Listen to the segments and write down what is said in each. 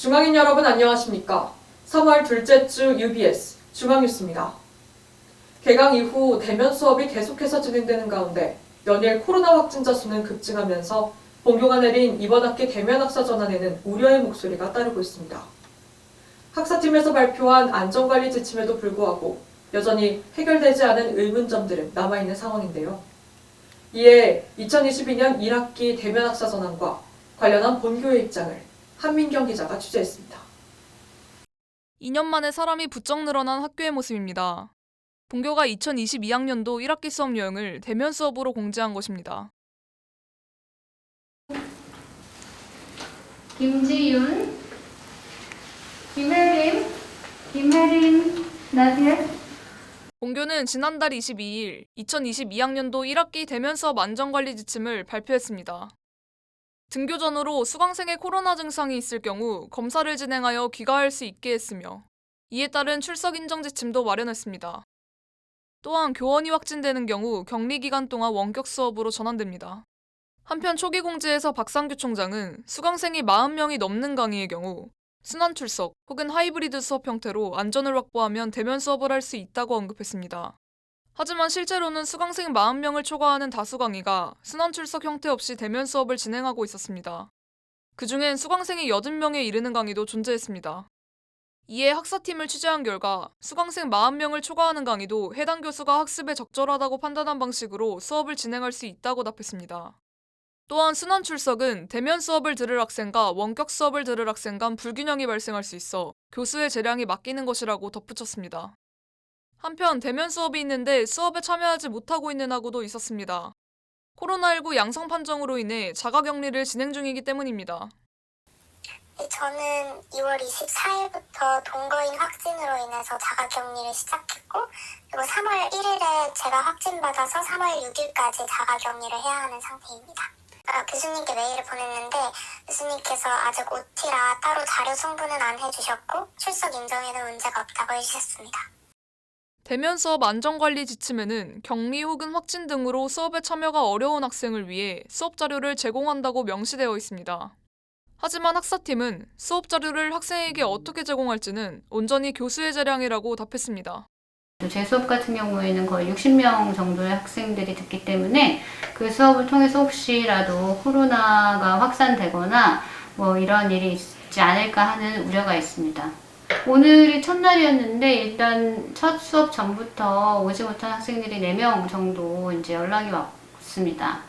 중앙인 여러분 안녕하십니까? 3월 둘째 주 UBS 중앙뉴스입니다. 개강 이후 대면 수업이 계속해서 진행되는 가운데 연일 코로나 확진자 수는 급증하면서 본교가 내린 이번 학기 대면 학사 전환에는 우려의 목소리가 따르고 있습니다. 학사팀에서 발표한 안전관리 지침에도 불구하고 여전히 해결되지 않은 의문점들은 남아있는 상황인데요. 이에 2022년 1학기 대면 학사 전환과 관련한 본교의 입장을 한민경 기자가 취재했습니다. 2년 만에 사람이 부쩍 늘어난 학교의 모습입니다. 본교가 2022학년도 1학기 수업 요령을 대면 수업으로 공지한 것입니다. 김지윤, 김혜린, 나디아. 본교는 지난달 22일 2022학년도 1학기 대면 수업 안전관리 지침을 발표했습니다. 등교 전후로 수강생의 코로나 증상이 있을 경우 검사를 진행하여 귀가할 수 있게 했으며 이에 따른 출석 인정 지침도 마련했습니다. 또한 교원이 확진되는 경우 격리 기간 동안 원격 수업으로 전환됩니다. 한편 초기 공지에서 박상규 총장은 수강생이 40명이 넘는 강의의 경우 순환 출석 혹은 하이브리드 수업 형태로 안전을 확보하면 대면 수업을 할 수 있다고 언급했습니다. 하지만 실제로는 수강생 40명을 초과하는 다수 강의가 순환 출석 형태 없이 대면 수업을 진행하고 있었습니다. 그중엔 수강생이 80명에 이르는 강의도 존재했습니다. 이에 학사팀을 취재한 결과 수강생 40명을 초과하는 강의도 해당 교수가 학습에 적절하다고 판단한 방식으로 수업을 진행할 수 있다고 답했습니다. 또한 순환 출석은 대면 수업을 들을 학생과 원격 수업을 들을 학생 간 불균형이 발생할 수 있어 교수의 재량이 맡기는 것이라고 덧붙였습니다. 한편 대면 수업이 있는데 수업에 참여하지 못하고 있는 학우도 있었습니다. 코로나19 양성 판정으로 인해 자가격리를 진행 중이기 때문입니다. 저는 2월 24일부터 동거인 확진으로 인해서 자가격리를 시작했고, 그리고 3월 1일에 제가 확진받아서 3월 6일까지 자가격리를 해야 하는 상태입니다. 교수님께 메일을 보냈는데 교수님께서 아직 OT라 따로 자료 송부는 안 해주셨고 출석 인정에는 문제가 없다고 해주셨습니다. 대면 수업 안전관리 지침에는 격리 혹은 확진 등으로 수업에 참여가 어려운 학생을 위해 수업 자료를 제공한다고 명시되어 있습니다. 하지만 학사팀은 수업 자료를 학생에게 어떻게 제공할지는 온전히 교수의 재량이라고 답했습니다. 제 수업 같은 경우에는 거의 60명 정도의 학생들이 듣기 때문에 그 수업을 통해서 혹시라도 코로나가 확산되거나 이런 일이 있지 않을까 하는 우려가 있습니다. 오늘이 첫날이었는데 일단 첫 수업 전부터 오지 못한 학생들이 4명 정도 이제 연락이 왔습니다.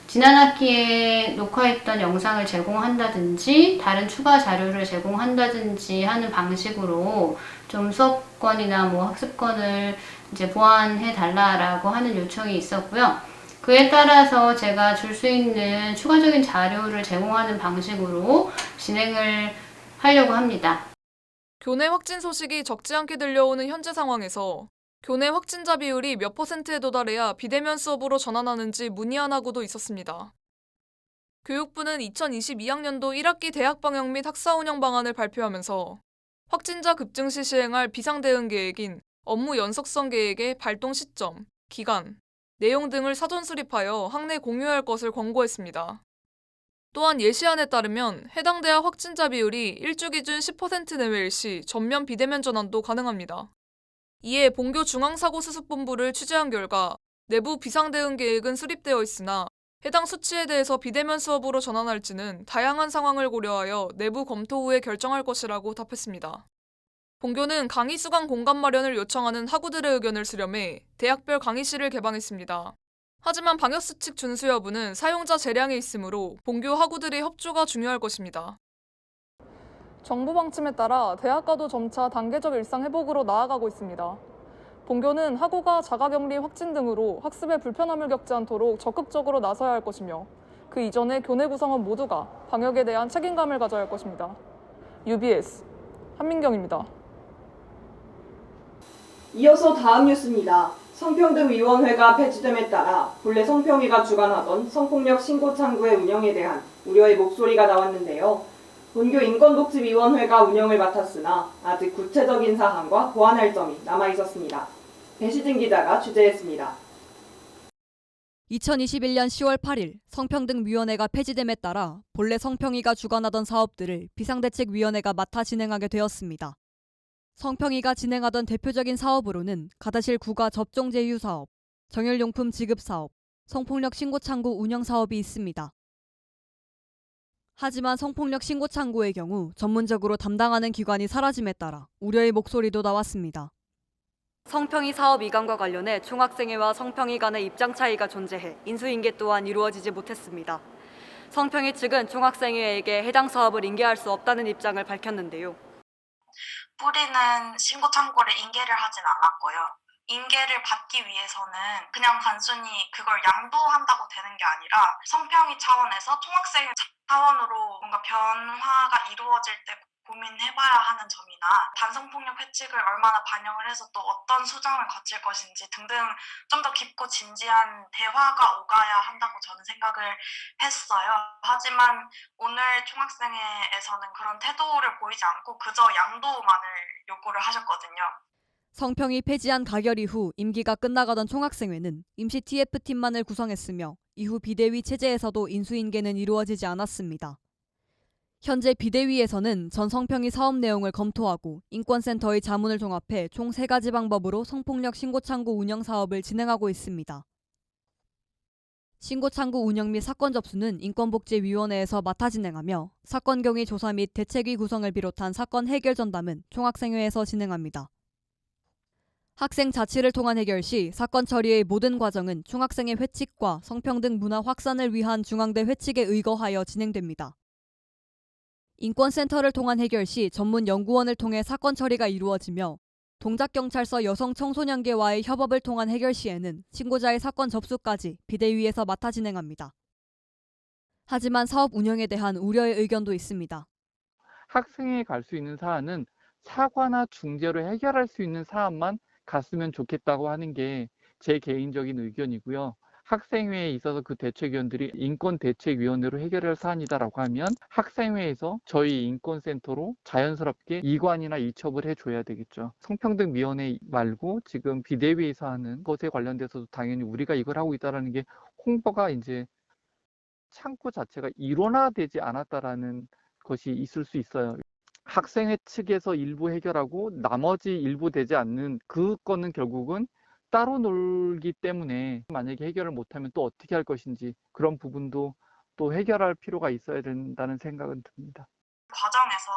지난 학기에 녹화했던 영상을 제공한다든지 다른 추가 자료를 제공한다든지 하는 방식으로 좀 수업권이나 학습권을 이제 보완해 달라라고 하는 요청이 있었고요. 그에 따라서 제가 줄 수 있는 추가적인 자료를 제공하는 방식으로 진행을 하려고 합니다. 교내 확진 소식이 적지 않게 들려오는 현재 상황에서 교내 확진자 비율이 몇 %에 도달해야 비대면 수업으로 전환하는지 문의한 학우도 있었습니다. 교육부는 2022학년도 1학기 대학 방역 및 학사 운영 방안을 발표하면서 확진자 급증 시 시행할 비상 대응 계획인 업무 연속성 계획의 발동 시점, 기간, 내용 등을 사전 수립하여 학내 공유할 것을 권고했습니다. 또한 예시안에 따르면 해당 대학 확진자 비율이 일주 기준 10% 내외일 시 전면 비대면 전환도 가능합니다. 이에 본교 중앙사고수습본부를 취재한 결과 내부 비상대응 계획은 수립되어 있으나 해당 수치에 대해서 비대면 수업으로 전환할지는 다양한 상황을 고려하여 내부 검토 후에 결정할 것이라고 답했습니다. 본교는 강의 수강 공간 마련을 요청하는 학우들의 의견을 수렴해 대학별 강의실을 개방했습니다. 하지만 방역수칙 준수 여부는 사용자 재량에 있으므로 본교 학우들의 협조가 중요할 것입니다. 정부 방침에 따라 대학가도 점차 단계적 일상 회복으로 나아가고 있습니다. 본교는 학우가 자가격리 확진 등으로 학습에 불편함을 겪지 않도록 적극적으로 나서야 할 것이며 그 이전에 교내 구성원 모두가 방역에 대한 책임감을 가져야 할 것입니다. UBS 한민경입니다. 이어서 다음 뉴스입니다. 성평등위원회가 폐지됨에 따라 본래 성평위가 주관하던 성폭력 신고창구의 운영에 대한 우려의 목소리가 나왔는데요. 본교 인권독집위원회가 운영을 맡았으나 아직 구체적인 사항과 보완할 점이 남아있었습니다. 배시진 기자가 취재했습니다. 2021년 10월 8일 성평등위원회가 폐지됨에 따라 본래 성평위가 주관하던 사업들을 비상대책위원회가 맡아 진행하게 되었습니다. 성평위가 진행하던 대표적인 사업으로는 가다실 구가 접종 제휴 사업, 정열용품 지급 사업, 성폭력 신고 창구 운영 사업이 있습니다. 하지만 성폭력 신고 창구의 경우 전문적으로 담당하는 기관이 사라짐에 따라 우려의 목소리도 나왔습니다. 성평위 사업 이관과 관련해 총학생회와 성평위 간의 입장 차이가 존재해 인수인계 또한 이루어지지 못했습니다. 성평위 측은 총학생회에게 해당 사업을 인계할 수 없다는 입장을 밝혔는데요. 뿌리는 신고 창구를 인계를 하진 않았고요. 인계를 받기 위해서는 그냥 단순히 그걸 양도한다고 되는 게 아니라 성평위 차원에서 총학생 차원으로 뭔가 변화가 이루어질 때 고민해봐야 하는 점이나 단성폭력 회칙을 얼마나 반영을 해서 또 어떤 수정을 거칠 것인지 등등 좀 더 깊고 진지한 대화가 오가야 한다고 저는 생각을 했어요. 하지만 오늘 총학생회에서는 그런 태도를 보이지 않고 그저 양도만을 요구를 하셨거든요. 성평위 폐지안 가결 이후 임기가 끝나가던 총학생회는 임시 TF팀만을 구성했으며 이후 비대위 체제에서도 인수인계는 이루어지지 않았습니다. 현재 비대위에서는 전 성평위 사업 내용을 검토하고 인권센터의 자문을 종합해 총 3가지 방법으로 성폭력 신고창구 운영 사업을 진행하고 있습니다. 신고창구 운영 및 사건 접수는 인권복지위원회에서 맡아 진행하며 사건 경위 조사 및 대책위 구성을 비롯한 사건 해결 전담은 총학생회에서 진행합니다. 학생 자치를 통한 해결 시 사건 처리의 모든 과정은 총학생회 회칙과 성평등 문화 확산을 위한 중앙대 회칙에 의거하여 진행됩니다. 인권센터를 통한 해결 시 전문 연구원을 통해 사건 처리가 이루어지며 동작경찰서 여성청소년계와의 협업을 통한 해결 시에는 신고자의 사건 접수까지 비대위에서 맡아 진행합니다. 하지만 사업 운영에 대한 우려의 의견도 있습니다. 학생회에 갈 수 있는 사안은 사과나 중재로 해결할 수 있는 사안만 갔으면 좋겠다고 하는 게 제 개인적인 의견이고요. 학생회에 있어서 그 대책위원들이 인권대책위원회로 해결할 사안이다라고 하면 학생회에서 저희 인권센터로 자연스럽게 이관이나 이첩을 해줘야 되겠죠. 성평등위원회 말고 지금 비대위에서 하는 것에 관련돼서도 당연히 우리가 이걸 하고 있다는 게 홍보가 이제 창구 자체가 일원화되지 않았다라는 것이 있을 수 있어요. 학생회 측에서 일부 해결하고 나머지 일부 되지 않는 그 건은 결국은 따로 놀기 때문에 만약에 해결을 못하면 또 어떻게 할 것인지 그런 부분도 또 해결할 필요가 있어야 된다는 생각은 듭니다. 과정에서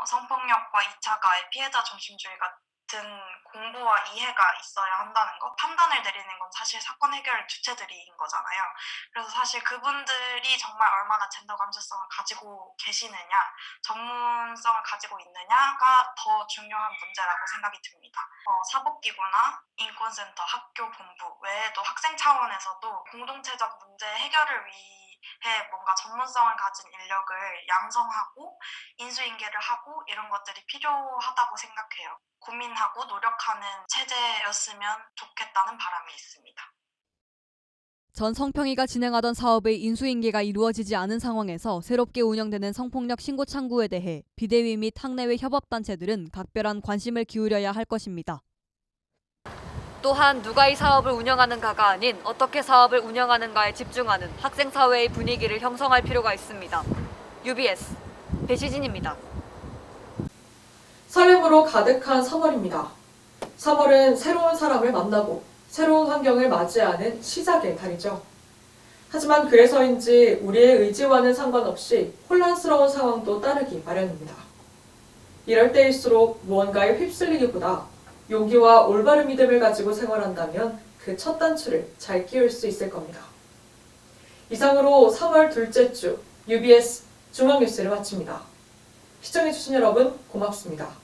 성폭력과 2차 가해 피해자 중심주의 같은 공부와 이해가 있어야 한다는 것, 판단을 내리는 건 사실 사건 해결 주체들인 거잖아요. 그래서 사실 그분들이 정말 얼마나 젠더 감수성을 가지고 계시느냐, 전문성을 가지고 있느냐가 더 중요한 문제라고 생각이 듭니다. 사법기구나 인권센터, 학교 본부 외에도 학생 차원에서도 공동체적 문제 해결을 위해 뭔가 전문성을 가진 인력을 양성하고 인수인계를 하고 이런 것들이 필요하다고 생각해요. 고민하고 노력하는 체제였으면 좋겠다는 바람이 있습니다. 전 성평위가 진행하던 사업의 인수인계가 이루어지지 않은 상황에서 새롭게 운영되는 성폭력 신고 창구에 대해 비대위 및 학내외 협업단체들은 각별한 관심을 기울여야 할 것입니다. 또한 누가 이 사업을 운영하는가가 아닌 어떻게 사업을 운영하는가에 집중하는 학생 사회의 분위기를 형성할 필요가 있습니다. UBS 배시진입니다. 설렘으로 가득한 3월입니다. 3월은 새로운 사람을 만나고 새로운 환경을 맞이하는 시작의 달이죠. 하지만 그래서인지 우리의 의지와는 상관없이 혼란스러운 상황도 따르기 마련입니다. 이럴 때일수록 무언가에 휩쓸리기보다 용기와 올바른 믿음을 가지고 생활한다면 그 첫 단추를 잘 끼울 수 있을 겁니다. 이상으로 3월 둘째 주 UBS 중앙뉴스를 마칩니다. 시청해주신 여러분 고맙습니다.